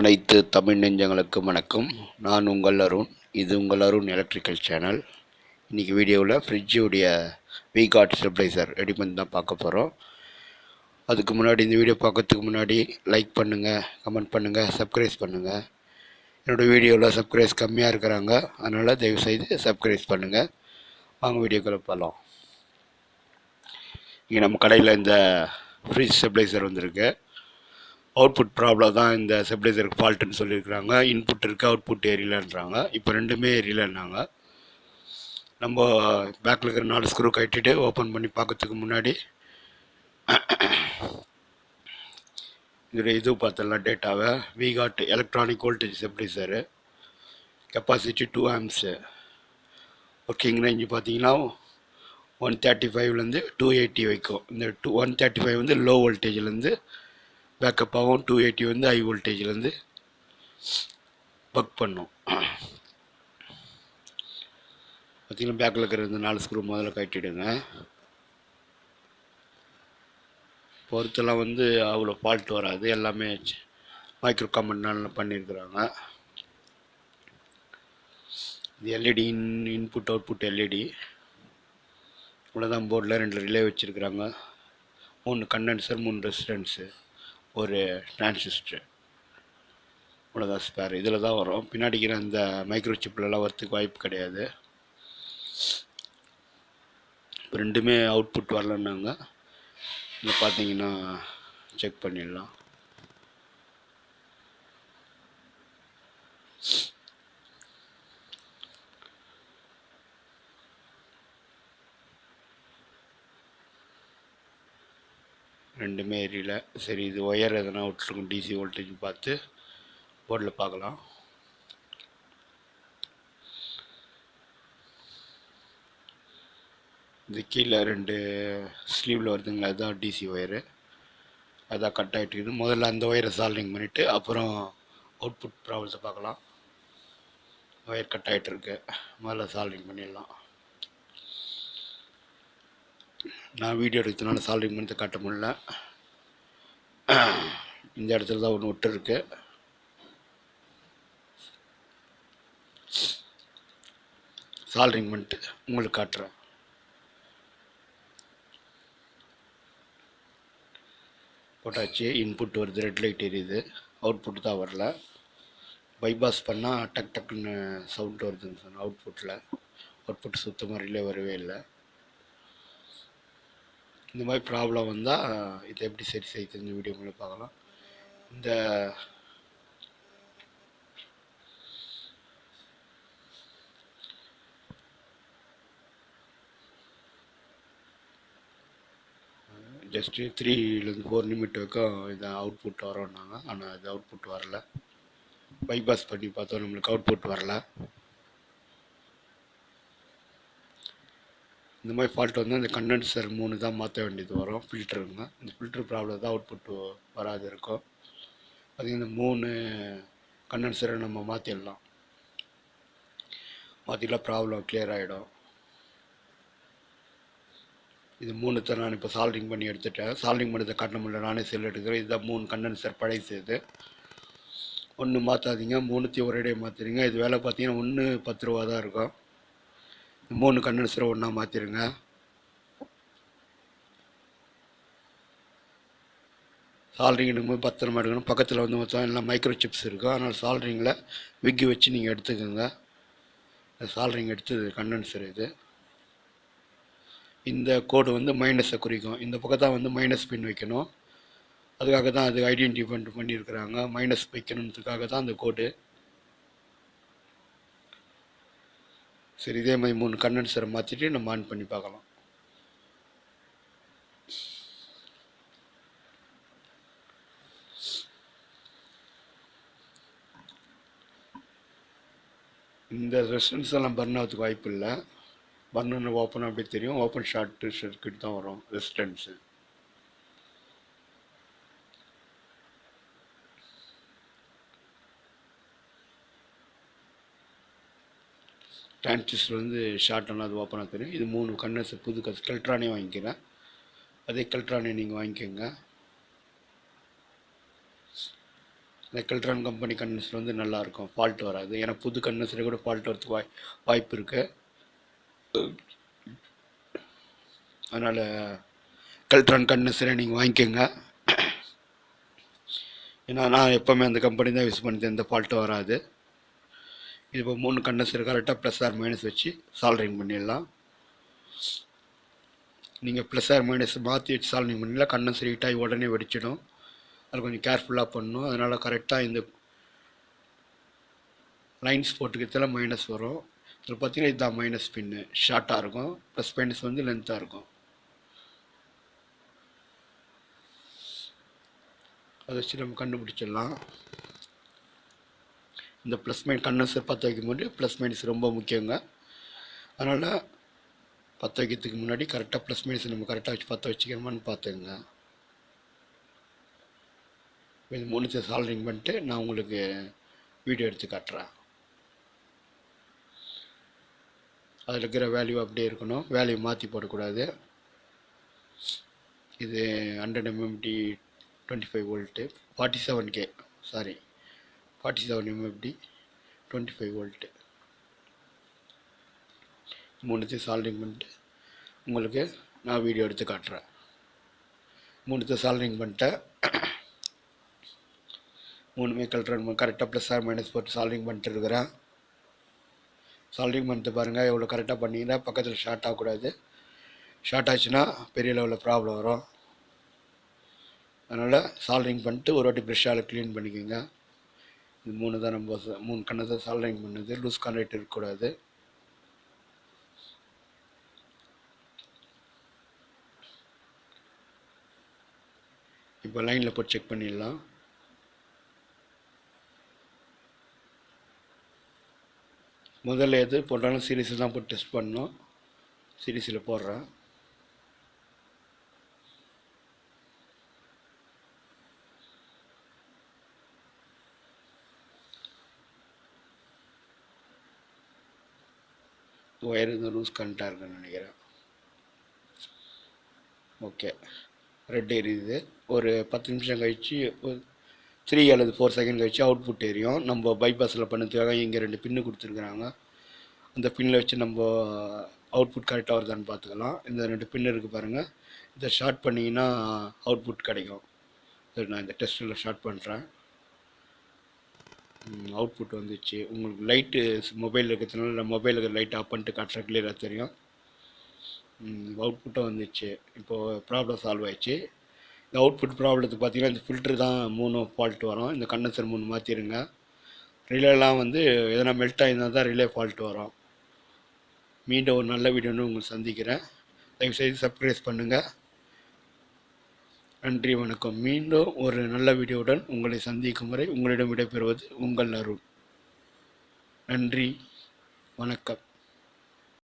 அனைத்து தமிழ் நெஞ்சங்களுக்கும் வணக்கம். நான் உங்கள் அருண். இது உங்கள் அருண் எலக்ட்ரிக்கல் சேனல். இன்றைக்கி வீடியோவில் ஃப்ரிட்ஜுடைய விகாட் ஸ்டெபிளைசர் ரெடி பண்ணி தான் பார்க்க போகிறோம். அதுக்கு முன்னாடி இந்த வீடியோ பார்க்கறதுக்கு முன்னாடி லைக் பண்ணுங்கள், கமெண்ட் பண்ணுங்கள், சப்ஸ்கிரைப் பண்ணுங்கள். என்னோடய வீடியோவில் சப்ஸ்கிரைப் கம்மியாக இருக்கிறாங்க, அதனால் தயவுசெய்து சப்ஸ்கிரைப் பண்ணுங்கள். வாங்க வீடியோக்களை போகலாம். இங்கே நம்ம கடையில் இந்த ஃப்ரிட்ஜ் ஸ்டெபிளைசர் வந்திருக்கு. அவுட்புட் ப்ராப்ளம் தான் இந்த ஸ்டெபிளைசருக்கு ஃபால்ட்டுன்னு சொல்லியிருக்கிறாங்க. இன்புட் இருக்குது, அவுட்புட் ஏரியலன்றாங்க. இப்போ ரெண்டுமே ஏரியலன்னாங்க. நம்ம பேக்கில் இருக்கிற 4 ஸ்க்ரூ கட்டிட்டு ஓப்பன் பண்ணி பார்க்கறதுக்கு முன்னாடி இது பார்த்தலாம் டேட்டாவை. V-Guard electronic voltage stabiliser, capacity 2 amps. Working range பார்த்தீங்கன்னா 135லேருந்து 280 வைக்கும். இந்த 135 வந்து லோ வோல்டேஜ்லேருந்து பேக்கப் ஆகும், 280 வந்து ஹை வோல்டேஜ்லேருந்து பக் பண்ணும். பார்த்திங்கன்னா பேக்கில் இருக்கிற இந்த 4 ஸ்க்ரூ முதல்ல கட்டிடுங்க. பொறுத்தெல்லாம் வந்து அவ்வளோ ஃபால்ட் வராது, எல்லாமே மைக்ரோ கமெண்ட்னால பண்ணியிருக்கிறாங்க. இது எல்இடி இன்புட் அவுட்புட் எல்இடி. இவ்வளோதான். போர்டில் 2 ரிலே வச்சுருக்குறாங்க, 3 கண்டென்சர், 3 ரெசிஸ்டன்ஸு, ஒரு டிரான்சிஸ்டர். இவ்வளோதான் ஸ்பேர். இதில் தான் வரும். பின்னாடிக்கிற அந்த மைக்ரோ சிப்லலாம் வரத்துக்கு வாய்ப்பு கிடையாது. இப்போ ரெண்டுமே அவுட்புட் வரலன்னாங்க. இங்கே பார்த்தீங்கன்னா செக் பண்ணிடலாம். ரெண்டுமே ஏரியல. சரி, இது ஒயர் எதனா விட்டுருக்கும், டிசி வோல்டேஜ் பார்த்து போர்டில் பார்க்கலாம். இது கீழே 2 ஸ்லீவில் வருதுங்களா, அதுதான் டிசி ஒயரு. அதான் கட் ஆகிட்டு. முதல்ல அந்த ஒயரை சால்விங் பண்ணிவிட்டு அப்புறம் அவுட்புட் ப்ராப்ளத்தை பார்க்கலாம். ஒயர் கட் ஆகிட்டு இருக்கு, முதல்ல சால்விங் பண்ணிடலாம். நான் வீடியோ எடுத்தனால சால்விங் பண்ணி காட்ட முடியல. இந்த இடத்துல தான் ஒன்று விட்டு இருக்கு. சால்விங் பண்ணிட்டு உங்களுக்கு காட்டுறேன். போட்டாச்சு. இன்புட் வருது, ரெட் லைட் எரியுது. அவுட்புட் தான் வரல. பைபாஸ் பண்ணால் டக் டக்குன்னு சவுண்ட் வருதுன்னு சொன்னேன் அவுட்புட்டில். அவுட்புட் சுத்தமாக ரிலே வரவே இல்லை. இந்த மாதிரி ப்ராப்ளம் வந்தால் இதை எப்படி சரி செய்யுது இந்த வீடியோ மூலம் பார்க்கலாம். இந்த ஜஸ்ட்டு 3லேருந்து 4 நிமிட் வரைக்கும் இதை அவுட்புட் வரோன்னாங்க. ஆனால் இது அவுட்புட் வரல. பைபாஸ் பண்ணி பார்த்தோம், நம்மளுக்கு அவுட்புட் வரல. இந்த மாதிரி ஃபால்ட் வந்து இந்த கண்டென்சர் 3 தான் மாற்ற வேண்டியது வரும், ஃபில்டருங்க. இந்த ஃபில்டர் ப்ராப்ளம் தான் அவுட்புட் வராது இருக்கும். அது இந்த 3 கண்டென்சரை நம்ம மாற்றிடலாம். மாற்றிடலாம், ப்ராப்ளம் கிளியர் ஆகிடும். இது 3 நான் இப்போ சால்விங் பண்ணி எடுத்துட்டேன். சால்விங் பண்ணதை காட்ட முடியல, நானே செல் எடுக்கிறேன். இதுதான் 3 கண்டென்சர் பழைசு. இது ஒன்று மாற்றாதீங்க, 3த்தையும் ஒரேடியே மாற்றிடுங்க. இது வேலை பார்த்தீங்கன்னா 1 10 ரூபா தான் இருக்கும். 3 கண்டென்சரை ஒன்றா மாற்றிடுங்க. சால்ரிங் எடுக்கும்போது பத்திரமா எடுக்கணும். பக்கத்தில் வந்து மொத்தம் எல்லாம் மைக்ரோ சிப்ஸ் இருக்கும், அதனால் சால்ரிங்கில் விக்கி வச்சு நீங்கள் எடுத்துக்கோங்க. சால்ரிங் எடுத்து கண்டென்சர் இது. இந்த கோடு வந்து மைனஸை குறிக்கும். இந்த பக்கம் தான் வந்து மைனஸ் பின் வைக்கணும். அதுக்காக தான் அது ஐடென்டிஃபை பண்ணியிருக்கிறாங்க. மைனஸ் வைக்கணுன்றதுக்காக தான் அந்த கோடு. சரி, இதே மாதிரி 3 கண்டென்சரை மாற்றிட்டு நம்ம ஆன் பண்ணி பார்க்கலாம். இந்த ரெசிஸ்டன்ஸ் எல்லாம் பர்ன் ஆகிறதுக்கு வாய்ப்பு இல்லை. பர்னு ஓப்பன் அப்படி தெரியும். ஓப்பன் ஷார்ட் சர்க்யூட் தான் வரும் ரெசிஸ்டன்ஸு. டிரான்சிஸ்டர் வந்து ஷார்ட் ஆனால் அது ஓப்பனாக தெரியும். இது 3 கண்டென்சர் புது கெல்ட்ரானே வாங்கிக்கிறேன். அதே கெல்ட்ரானே நீங்கள் வாங்கிக்கோங்க. இந்த கெல்ட்ரான் கம்பெனி கண்டென்சர் வந்து நல்லாயிருக்கும், ஃபால்ட் வராது. ஏன்னா புது கண்டென்சரே கூட ஃபால்ட் வரதுக்கு வாய்ப்பு இருக்குது. அதனால் கெல்ட்ரான் கண்டென்சரை நீங்கள் வாங்கிக்கோங்க. ஏன்னா நான் எப்போவுமே அந்த கம்பெனி தான் யூஸ் பண்ணுறது, எந்த ஃபால்ட்டும் வராது. இது இப்போ 3 கண்டென்சர் கரெக்டாக ப்ளஸ் ஆர் மைனஸ் வச்சு சால்ட்ரிங் பண்ணிடலாம். நீங்கள் ப்ளஸ் ஆர் மைனஸ் மாற்றி வச்சு சால்ட்ரிங் பண்ணிடலாம். கண்டென்சர் ஹீட் ஆகி உடனே வெடிச்சிடும். அது கொஞ்சம் கேர்ஃபுல்லாக பண்ணணும். அதனால் கரெக்டாக இந்த லைன்ஸ் போட்டுக்கிறதுல மைனஸ் வரும். இதில் பார்த்தீங்கன்னா இதுதான் மைனஸ் பின்னு, ஷார்ட்டாக இருக்கும். ப்ளஸ் மைனஸ் வந்து லென்த்தாக இருக்கும். அதை வச்சு நம்ம கண்டுபிடிச்சிடலாம். இந்த ப்ளஸ் மைனஸ் கண்டென்சர் பற்ற வைக்கும்போது ப்ளஸ் மைனஸ் ரொம்ப முக்கியங்க. அதனால் பற்ற வைக்கிறதுக்கு முன்னாடி கரெக்டாக ப்ளஸ் மைனஸ் நம்ம கரெக்டாக வச்சு பற்ற வச்சுக்கிறோமான்னு பார்த்துங்க. இது 3 சால்ட்ரிங் பண்ணிட்டு நான் உங்களுக்கு வீடியோ எடுத்து காட்டுறேன். அதில் இருக்கிற வேல்யூ அப்படியே இருக்கணும், வேல்யூ மாற்றி போடக்கூடாது. இது 100 MMD 25 volt 47K 47 MFD 25 volt. 3 soldering பண்ணிட்டு உங்களுக்கு நான் வீடியோ எடுத்து காட்டுறேன். 3 சால்ட்ரிங் பண்ணிட்டேன். 3மே கரெக்டாக ப்ளஸ் ஆர் மைனஸ் போட்டு சால்ட்ரிங் பண்ணிட்டு இருக்கிறேன். சால்ட்ரிங் பண்ணிட்டு பாருங்கள் எவ்வளோ கரெக்டாக பண்ணிங்கன்னா பக்கத்தில் ஷார்ட் ஆகக்கூடாது. ஷார்ட் ஆச்சுன்னா பெரிய லெவலில் ப்ராப்ளம் வரும். அதனால் சால்ட்ரிங் பண்ணிட்டு ஒரு வாட்டி ப்ரெஷ்ஷால் க்ளீன் பண்ணிக்கோங்க. இது 3 தான் நம்ம 3 கண்ணை சால்ட்ரிங் பண்ணுது. லூஸ் கான்ட்ராக்ட் இருக்கக்கூடாது. இப்போ லைனில் போட்டு செக் பண்ணிடலாம். முதல்ல எது போட்டாலும் சீரீஸில் தான் போட்டு டெஸ்ட் பண்ணணும். சீரீஸில் போடுறேன். ஒயர் இந்த லூஸ் கரண்ட்டாக இருக்குன்னு நினைக்கிறேன். ஓகே, ரெட் எரியுது. ஒரு 10 நிமிஷம் கழித்து 3 அல்லது 4 செகண்ட் கழித்து அவுட்புட் எரியும். நம்ம பைபாஸில் பண்ணதுக்காக இங்கே 2 பின்னு கொடுத்துருக்குறாங்க. அந்த பின்னில் வச்சு நம்ம அவுட்புட் கரெக்டாக வருதான்னு பார்த்துக்கலாம். இந்த 2 பின்னு இருக்குது பாருங்கள். இதை ஷார்ட் பண்ணிங்கன்னா அவுட்புட் கிடைக்கும். சரி, நான் இந்த டெஸ்ட்டில் ஷார்ட் பண்ணுறேன். அவுட்புட் வந்துச்சு. உங்களுக்கு லைட்டு மொபைலில் இருக்கிறதுனால மொபைலில் இருக்கிற லைட் ஆஃப் பண்ணிட்டு காட்டுற கிளியராக தெரியும். அவுட்புட்டும் வந்துச்சு. இப்போது ப்ராப்ளம் சால்வ் ஆயிடுச்சு. இந்த அவுட்புட் ப்ராப்ளத்துக்கு பார்த்தீங்கன்னா இந்த ஃபில்ட்ரு தான் 3 ஃபால்ட் வரும். இந்த கண்டென்சர் 3 மாற்றிடுங்க. ரிலேலாம் வந்து எதனா மெல்ட் ஆகிருந்தால் தான் ரிலே ஃபால்ட் வரும். மீண்டும் ஒரு நல்ல வீடியோன்னு உங்களுக்கு சந்திக்கிறேன். தயவுசெய்து சப்ஸ்கிரைப் பண்ணுங்கள். நன்றி, வணக்கம். மீண்டும் ஒரு நல்ல வீடியோவுடன் உங்களை சந்திக்கும் வரை உங்களிடம் விடைபெறுவது உங்கள் அருண். நன்றி, வணக்கம்.